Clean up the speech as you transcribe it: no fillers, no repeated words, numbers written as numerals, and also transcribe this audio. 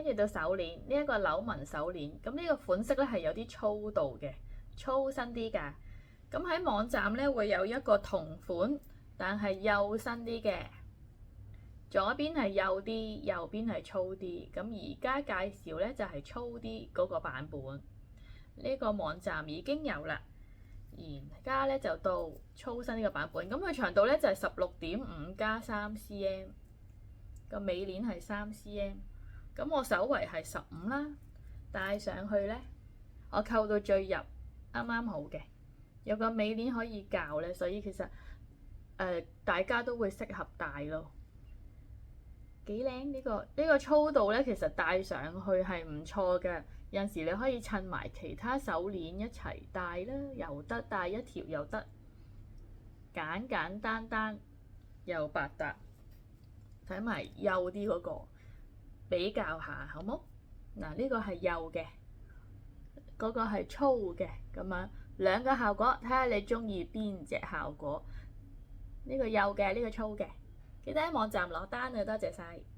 跟住到手鏈，呢一個扭紋手鏈，咁呢個款式咧係有啲粗度嘅，粗身啲㗎。咁喺網站咧會有一個同款，但係幼身啲嘅，左邊係幼啲，右邊係粗啲。咁而家介紹咧就係粗啲嗰個版本，呢個網站已經有啦。而家咧就到粗身呢個版本，咁佢長度咧就係16.5加3cm，個尾鏈係3cm。咁我手圍係15啦，戴上去咧，我扣到最入，啱啱好嘅。有個尾鏈可以校咧，所以其實大家都會適合戴咯。幾靚呢個粗度咧，其實戴上去係唔錯嘅。有陣時你可以襯埋其他手鏈一齊戴啦，又得戴一條又得，簡簡單單又百搭。睇埋幼啲嗰個比較下，好冇？嗱，呢個係幼嘅，嗰個係粗嘅，咁樣兩個效果，睇下你中意邊隻效果。呢個幼嘅，呢個粗嘅，記得喺網站落單啊！多謝晒。